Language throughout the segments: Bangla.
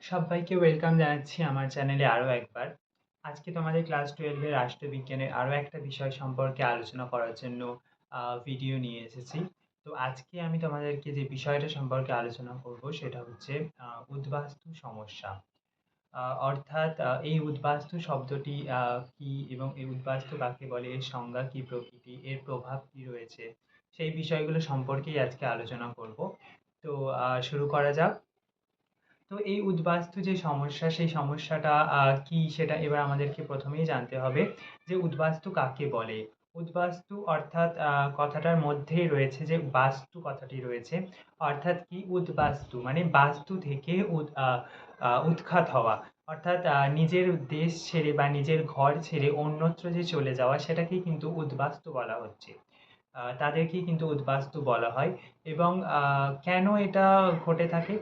সবাইকে ওয়েলকাম জানাচ্ছি আমার চ্যানেলে আরও একবার। আজকে তোমাদের ক্লাস 12 এর রাষ্ট্রবিজ্ঞানের আরও একটা বিষয় সম্পর্কে আলোচনা করার জন্য ভিডিও নিয়ে এসেছি। তো আজকে আমি তোমাদেরকে যে বিষয়টা সম্পর্কে আলোচনা করব সেটা হচ্ছে উদ্বাস্তু সমস্যা। অর্থাৎ এই উদ্বাস্তু শব্দটি কী এবং এই উদ্বাস্তু কাকে বলে, এর সংজ্ঞা কী, প্রকৃতি, এর প্রভাব কী রয়েছে, সেই বিষয়গুলো সম্পর্কেই আজকে আলোচনা করব। তো শুরু করা যাক। তো এই উদ্বাস্তু যে সমস্যা, সেই সমস্যাটা কী সেটা এবার আমাদেরকে প্রথমেই জানতে হবে যে উদ্বাস্তু কাকে বলে। উদ্বাস্তু অর্থাৎ কথাটার মধ্যেই রয়েছে যে বাস্তু কথাটি রয়েছে। অর্থাৎ কি, উদ্বাস্তু মানে বাস্তু থেকে উৎখাত হওয়া। অর্থাৎ নিজের দেশ ছেড়ে বা নিজের ঘর ছেড়ে অন্যত্র যে চলে যাওয়া, সেটাকেই কিন্তু উদ্বাস্তু বলা হচ্ছে। তাদেরকেই কিন্তু উদ্বাস্তু বলা হয়। এবং কেন এটা ঘটে থাকে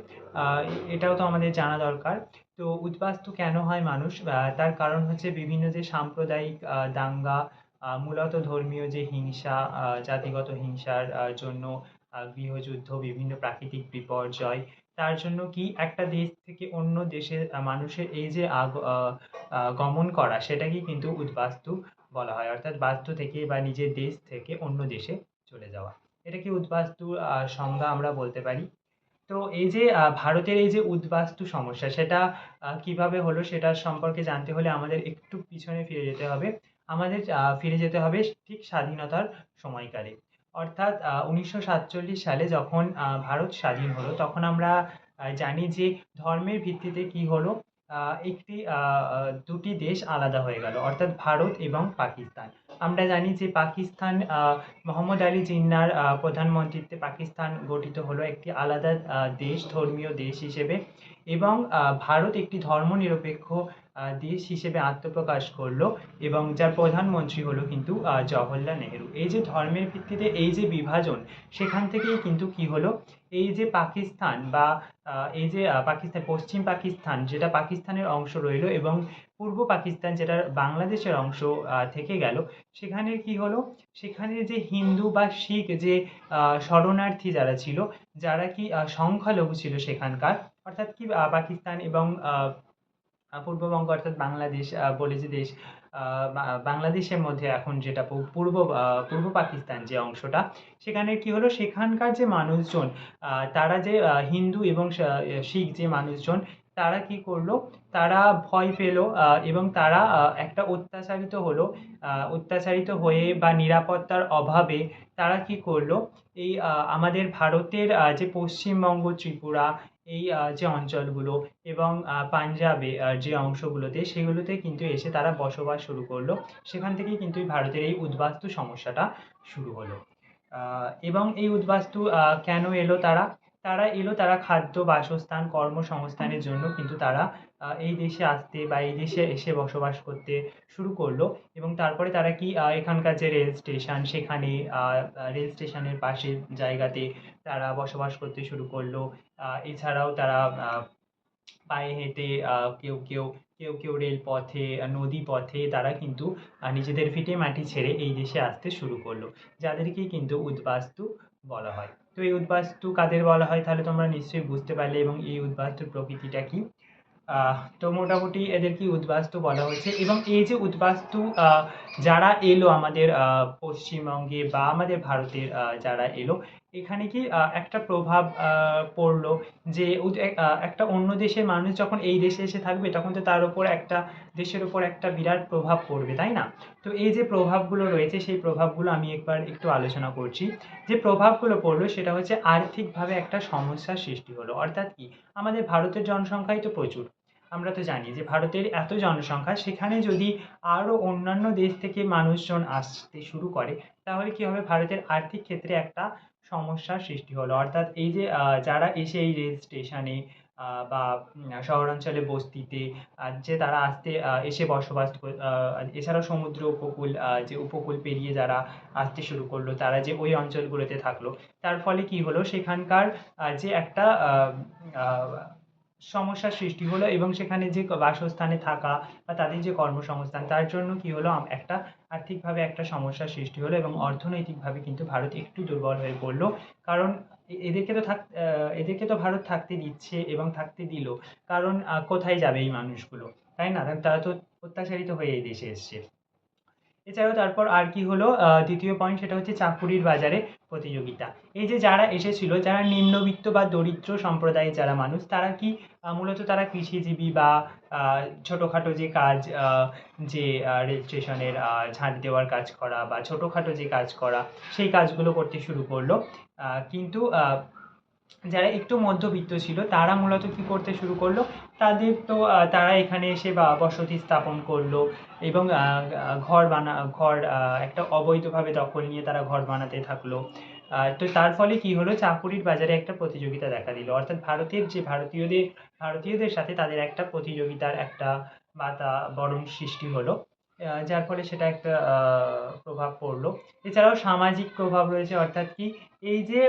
এটাও তো আমাদের জানা দরকার। তো উদ্বাস্তু কেন হয় মানুষ, তার কারণ হচ্ছে বিভিন্ন যে সাম্প্রদায়িক দাঙ্গা, মূলত ধর্মীয় যে হিংসা, জাতিগত হিংসার জন্য, গৃহযুদ্ধ, বিভিন্ন প্রাকৃতিক বিপর্যয়, তার জন্য কি একটা দেশ থেকে অন্য দেশে মানুষের এই যে গমন করা, সেটাকেই কিন্তু উদ্বাস্তু বলা হয়। অর্থাৎ বাস্তু থেকে বা নিজের দেশ থেকে অন্য দেশে চলে যাওয়া, এটাকে উদ্বাস্তুর সংজ্ঞা আমরা বলতে পারি। তো এই যে ভারতের এই যে উদ্বাস্তু সমস্যা, সেটা কিভাবে হলো সেটা সম্পর্কে জানতে হলে আমাদের একটু পিছনে ফিরে যেতে হবে। আমাদের ফিরে যেতে হবে ঠিক স্বাধীনতার সময়কালে। অর্থাৎ 1947 সালে যখন ভারত স্বাধীন হলো, তখন আমরা জানি যে ধর্মের ভিত্তিতে কি হলো, একটি দুটি দেশ আলাদা হয়ে গেল, অর্থাৎ ভারত এবং পাকিস্তান। আমরা জানি যে পাকিস্তান, মোহাম্মদ আলী জিন্নাহর প্রধানমন্ত্রীত্বে পাকিস্তান গঠিত হলো একটি আলাদা দেশ, ধর্মীয় দেশ হিসেবে। এবং ভারত একটি ধর্মনিরপেক্ষ দেশ হিসেবে আত্মপ্রকাশ করলো। এবং যার প্রধানমন্ত্রী হলো কিন্তু জওহরলাল নেহেরু। এই যে ধর্মের ভিত্তিতে এই যে বিভাজন, সেখান থেকেই কিন্তু কি হলো, এই যে পাকিস্তান বা এই যে পাকিস্তান, পশ্চিম পাকিস্তান যেটা পাকিস্তানের অংশ রইলো, এবং পূর্ব পাকিস্তান যেটা বাংলাদেশের অংশ থেকে গেল, সেখানে কি হলো, সেখানে যে হিন্দু বা শিখ যে শরণার্থী যারা ছিল, যারা কি সংখ্যালঘু ছিল সেখানকার, অর্থাৎ কি পাকিস্তান এবং পূর্ববঙ্গ অর্থাৎ বাংলাদেশ বলে যে দেশ, বাংলাদেশের মধ্যে এখন যেটা পূর্ব পাকিস্তান যে অংশটা, সেখানে কি হলো, সেখানকার যে মানুষজন, তারা যে হিন্দু এবং শিখ যে মানুষজন, তারা কি করলো, তারা ভয় পেল, এবং তারা একটা অত্যাচারিত হয়ে বা নিরাপত্তার অভাবে তারা কি করলো, এই আমাদের ভারতের যে পশ্চিমবঙ্গ, ত্রিপুরা, এই যে অঞ্চলগুলো, এবং পাঞ্জাবে যে অংশগুলোতে, সেগুলোতে কিন্তু এসে তারা বসবাস শুরু করলো। সেখান থেকেই কিন্তু এই ভারতের এই উদ্বাস্তু সমস্যাটা শুরু হলো। এবং এই উদ্বাস্তু কেন এলো, তারা এলো, তারা খাদ্য, বাসস্থান, কর্মসংস্থানের জন্য কিন্তু তারা এই দেশে আসতে বা এই দেশে এসে বসবাস করতে শুরু করলো। এবং তারপরে তারা কি এখানকার যে রেল স্টেশন, সেখানে রেল স্টেশনের পাশের জায়গাতে তারা বসবাস করতে শুরু করলো। এছাড়াও তারা পায়ে হেঁটে, কেউ রেলপথে, নদীপথে তারা কিন্তু নিজেদের ভিটেমাটি ছেড়ে এই দেশে আসতে শুরু করলো, যাদেরকেই কিন্তু উদ্বাস্তু বলা হয়। তো এই উদ্বাস্তু কাদের বলা হয় তাহলে তোমরা নিশ্চয়ই বুঝতে পারলে, এবং এই উদ্বাস্তুর প্রকৃতিটা কি। তো মোটামুটি এদেরকেই উদ্বাস্তু বলা হচ্ছে। এবং এই যে উদ্বাস্তু যারা এলো আমাদের পশ্চিমবঙ্গে বা আমাদের ভারতের, যারা এলো, এখানে কি একটা প্রভাব পড়লো, যে একটা অন্য দেশের মানুষ যখন এই দেশে এসে থাকবে, তখন তো তার উপর একটা দেশের উপর একটা বিরাট প্রভাব পড়বে, তাই না? তো এই যে প্রভাবগুলো রয়েছে, সেই প্রভাবগুলো আমি একটু আলোচনা করছি। যে প্রভাবগুলো পড়লো সেটা হচ্ছে আর্থিকভাবে একটা সমস্যার সৃষ্টি হলো। অর্থাৎ কি, আমাদের ভারতের জনসংখ্যাই তো প্রচুর। আমরা তো জানি যে ভারতের এত জনসংখ্যা, সেখানে যদি আরও অন্যান্য দেশ থেকে মানুষজন আসতে শুরু করে, তাহলে কি হবে, ভারতের আর্থিক ক্ষেত্রে একটা সমস্যার সৃষ্টি হলো। অর্থাৎ এই যে যারা এসে এই রেল স্টেশনে বা শহরাঞ্চলে বস্তিতে যে তারা এসে বসবাস এছাড়াও সমুদ্র উপকূল, যে উপকূল পেরিয়ে যারা আসতে শুরু করলো, তারা যে ওই অঞ্চলগুলোতে থাকলো, তার ফলে কি হলো, সেখানকার যে একটা সমস্যার সৃষ্টি হলো। এবং সেখানে যে বাসস্থানে থাকা বা তাদের যে কর্মসংস্থান, তার জন্য কি হলো, একটা আর্থিকভাবে একটা সমস্যার সৃষ্টি হলো, এবং অর্থনৈতিকভাবে কিন্তু ভারত একটু দুর্বল হয়ে পড়লো। কারণ এদেরকে তো ভারত থাকতে দিচ্ছে এবং থাকতে দিল। কারণ কোথায় যাবে এই মানুষগুলো, তাই না? তারা তো অত্যাচারিত হয়ে এই দেশে এসছে। এছাড়াও তারপর আর কি হলো, দ্বিতীয় পয়েন্ট সেটা হচ্ছে চাকুরির বাজারে প্রতিযোগিতা। এই যে যারা এসেছিল, যারা নিম্নবিত্ত বা দরিদ্র সম্প্রদায়ের যারা মানুষ, তারা কি মূলত তারা কৃষিজীবী বা ছোটোখাটো যে কাজ, যে রেল স্টেশনের ঝাঁট দেওয়ার কাজ করা বা ছোটোখাটো যে কাজ করা, সেই কাজগুলো করতে শুরু করলো। কিন্তু যারা একটু মধ্যবিত্ত ছিল তারা মূলত কি করতে শুরু করলো, তারা এখানে এসে বা বসতি স্থাপন করলো এবং ঘর একটা অবৈধভাবে দখল নিয়ে তারা ঘর বানাতে থাকলো। তো তার ফলে কি হলো, চাকুরির বাজারে একটা প্রতিযোগিতা দেখা দিল, অর্থাৎ ভারতীয়দের সাথে তাদের একটা প্রতিযোগিতার একটা বাতাবরণ সৃষ্টি হলো। যার ফলে সেটা একটা প্রভাব পড়লো। এছাড়াও সামাজিক প্রভাব রয়েছে, অর্থাৎ কি, এই যে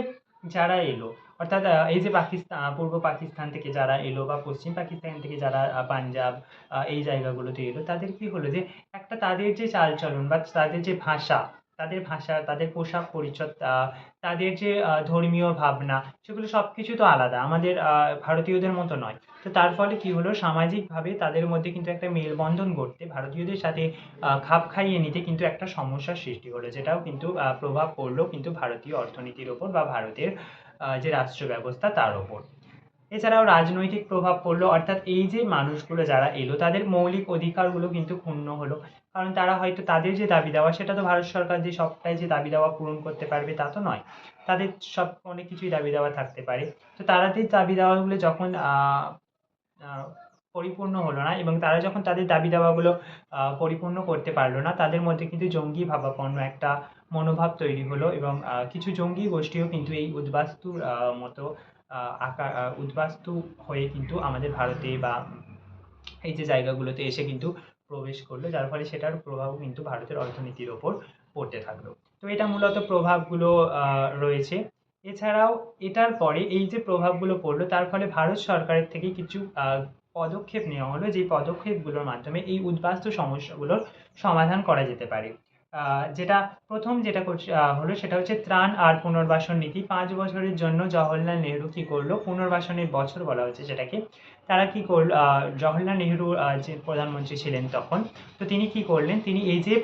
যারা এলো, অর্থাৎ এই যে পূর্ব পাকিস্তান থেকে যারা এলো বা পশ্চিম পাকিস্তান থেকে যারা পাঞ্জাব এই জায়গাগুলোতে এলো, তাদের কি হলো যে একটা তাদের যে চালচলন বা তাদের যে ভাষা, তাদের পোশাক পরিচ্ছদ, তাদের যে ধর্মীয় ভাবনা, সেগুলো সবকিছু তো আলাদা, আমাদের ভারতীয়দের মতো নয়। তো তার ফলে কি হলো, সামাজিকভাবে তাদের মধ্যে কিন্তু একটা মেলবন্ধন গড়তে, ভারতীয়দের সাথে খাপ খাইয়ে নিতে কিন্তু একটা সমস্যার সৃষ্টি হলো, যেটাও কিন্তু প্রভাব পড়লো কিন্তু ভারতীয় অর্থনীতির ওপর বা ভারতের যে রাষ্ট্র ব্যবস্থা তার ওপর। এছাড়াও রাজনৈতিক প্রভাব পড়লো, অর্থাৎ এই যে মানুষগুলো যারা এলো তাদের মৌলিক অধিকারগুলো কিন্তু ক্ষুণ্ণ হলো। কারণ তারা হয়তো তাদের যে দাবি দেওয়া, সেটা তো ভারত সরকার যে সবটাই যে দাবি দেওয়া পূরণ করতে পারবে তা তো নয়। তাদের অনেক কিছুই দাবি দেওয়া থাকতে পারে। তো তাদের দাবি দেওয়াগুলো যখন আহ, পরিপূর্ণ হলো না এবং তারা যখন তাদের দাবি দাওয়াগুলো পরিপূর্ণ করতে পারলো না, তাদের মধ্যে কিন্তু জঙ্গি ভাবাপন্ন একটা মনোভাব তৈরি হলো এবং কিছু জঙ্গি গোষ্ঠীও কিন্তু এই উদ্বাস্তুর মতো উদ্বাস্তু হয়ে কিন্তু আমাদের ভারতে বা এই যে জায়গাগুলোতে এসে কিন্তু প্রবেশ করলো, যার ফলে সেটার প্রভাবও কিন্তু ভারতের অর্থনীতির ওপর পড়তে থাকলো। তো এটা মূলত প্রভাবগুলো রয়েছে। এছাড়াও এটার পরে এই যে প্রভাবগুলো পড়লো, তার ফলে ভারত সরকারের থেকে কিছু পদক্ষেপ নেওয়া হলো, যে পদক্ষেপগুলোর মাধ্যমে এই উদ্বাস্তু সমস্যাগুলোর সমাধান করা যেতে পারে। যেটা প্রথম যেটা হলো সেটা হচ্ছে ত্রাণ আর পুনর্বাসন নীতি। 5 বছরের জন্য জওহরলাল নেহরু কি করলো, পুনর্বাসনের বছর বলা হচ্ছে সেটাকে। তারা কি করল, জওহরলাল নেহরু যে প্রধানমন্ত্রী ছিলেন তখন, তো তিনি কি করলেন, তিনি এই যে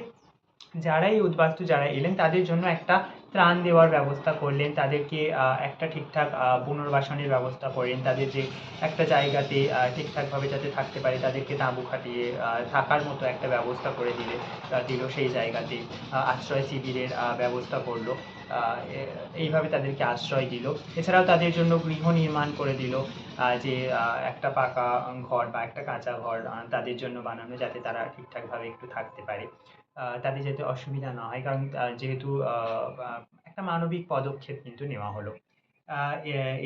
যারা এলেন তাদের জন্য একটা ত্রাণ দেওয়ার ব্যবস্থা করলেন, তাদেরকে একটা ঠিকঠাক পুনর্বাসনের ব্যবস্থা করলেন, তাদের যে একটা জায়গাতে ঠিকঠাকভাবে যাতে থাকতে পারে, তাদেরকে তাঁবু খাটিয়ে থাকার মতো একটা ব্যবস্থা করে দিল সেই জায়গাতে, আশ্রয় শিবিরের ব্যবস্থা করলো। এইভাবে তাদেরকে আশ্রয় দিল। এছাড়াও তাদের জন্য গৃহ নির্মাণ করে দিল, যে একটা পাকা ঘর বা একটা কাঁচা ঘর তাদের জন্য বানানো, যাতে তারা ঠিকঠাকভাবে একটু থাকতে পারে, তাদের যাতে অসুবিধা না হয়, কারণ যেহেতু একটা মানবিক পদক্ষেপ কিন্তু নেওয়া হলো।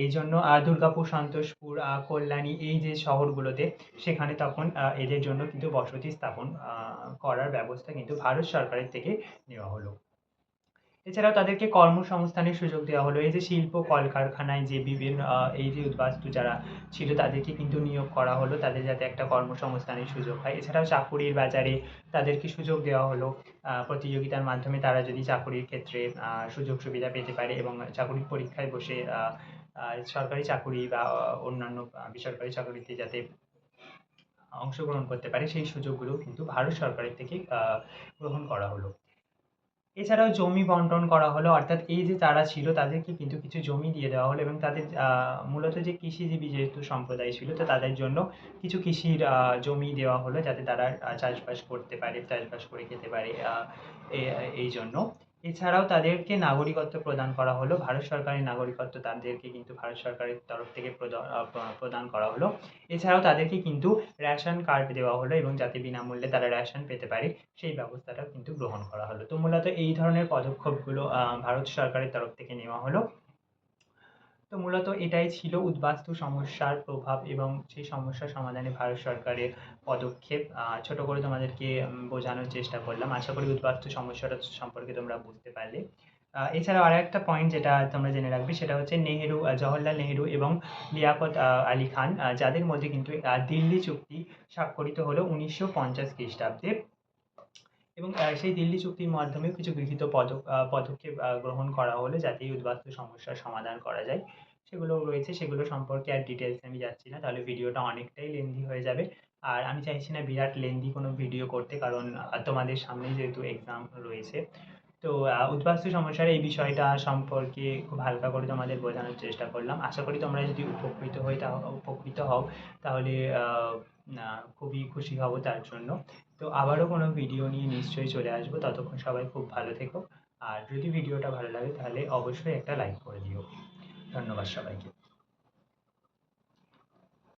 এই জন্য দুর্গাপুর, সন্তোষপুর, কল্যাণী এই যে শহরগুলোতে, সেখানে তখন এদের জন্য কিন্তু বসতি স্থাপন করার ব্যবস্থা কিন্তু ভারত সরকারের থেকে নেওয়া হলো। এছাড়াও তাদেরকে কর্মসংস্থানের সুযোগ দেওয়া হলো। এই যে শিল্প কলকারখানায় যে বিভিন্ন এই যে উদ্বাস্তু যারা ছিল তাদেরকে কিন্তু নিয়োগ করা হলো, তাদের যাতে একটা কর্মসংস্থানের সুযোগ হয়। এছাড়াও চাকুরির বাজারে তাদেরকে সুযোগ দেওয়া হলো, প্রতিযোগিতার মাধ্যমে তারা যদি চাকুরির ক্ষেত্রে সুযোগ সুবিধা পেতে পারে এবং চাকুরির পরীক্ষায় বসে সরকারি চাকুরি বা অন্যান্য বেসরকারি চাকুরিতে যাতে অংশগ্রহণ করতে পারে, সেই সুযোগগুলো কিন্তু ভারত সরকারের থেকে গ্রহণ করা হলো। এছাড়াও জমি বন্টন করা হলো, অর্থাৎ এই যে যারা ছিল তাদেরকে কিন্তু কিছু জমি দিয়ে দেওয়া হলো এবং তাদের মূলত যে কৃষিজীবী যেহেতু সম্প্রদায় ছিল, তো তাদের জন্য কিছু কৃষির জমি দেওয়া হলো, যাতে তারা চাষবাস করতে পারে, চাষবাস করে খেতে পারে, এই জন্য। এছাড়াও তাদেরকে নাগরিকত্ব প্রদান করা হলো, ভারত সরকারের নাগরিকত্ব তাদেরকে কিন্তু ভারত সরকারের তরফ থেকে প্রদান করা হলো। এছাড়াও তাদেরকে কিন্তু রেশন কার্ড দেওয়া হলো এবং যাতে বিনামূল্যে তারা রেশন পেতে পারে, সেই ব্যবস্থাটাও কিন্তু গ্রহণ করা হলো। তো মূলত এই ধরনের পদক্ষেপগুলো ভারত সরকারের তরফ থেকে নেওয়া হলো। তো মূলত এটাই ছিল উদ্বাস্তু সমস্যার প্রভাব এবং সেই সমস্যা সমাধানে ভারত সরকারের পদক্ষেপ। ছোট করে তোমাদেরকে বোঝানোর চেষ্টা করলাম। আশা করি উদ্বাস্তু সমস্যাটা সম্পর্কে তোমরা বুঝতে পারলে। এছাড়াও আরেকটা পয়েন্ট যেটা তোমরা জেনে রাখবে, সেটা হচ্ছে জওহরলাল নেহেরু এবং লিয়াকত আলী খান, যাদের মধ্যে কিন্তু দিল্লি চুক্তি স্বাক্ষরিত হলো 1950 খ্রিস্টাব্দে। এবং সেই দিল্লি চুক্তির মাধ্যমেও কিছু গৃহীত পদক্ষেপ গ্রহণ করা হলো যাতে এই উদ্বাস্তু সমস্যার সমাধান করা যায়। সেগুলোও রয়েছে, সেগুলো সম্পর্কে আর ডিটেইলস আমি যাচ্ছি না। তাহলে ভিডিওটা অনেকটাই লেন্দি হয়ে যাবে। আর আমি চাইছি না বিরাট লেন্দি কোনো ভিডিও করতে, কারণ তোমাদের সামনেই যেহেতু এক্সাম রয়েছে। তো উদ্বাস্তু সমস্যার এই বিষয়টা সম্পর্কে খুব হালকা করে তোমাদের বোঝানোর চেষ্টা করলাম। আশা করি তোমরা যদি উপকৃত হও তাহলে খুবই খুশি হব তার জন্য। তো আবারও কোনো ভিডিও নিয়ে নিশ্চয়ই চলে আসবো। ততক্ষণ সবাই খুব ভালো থেকো। আর যদি ভিডিওটা ভালো লাগে তাহলে অবশ্যই একটা লাইক করে দিও। ধন্যবাদ সবাইকে।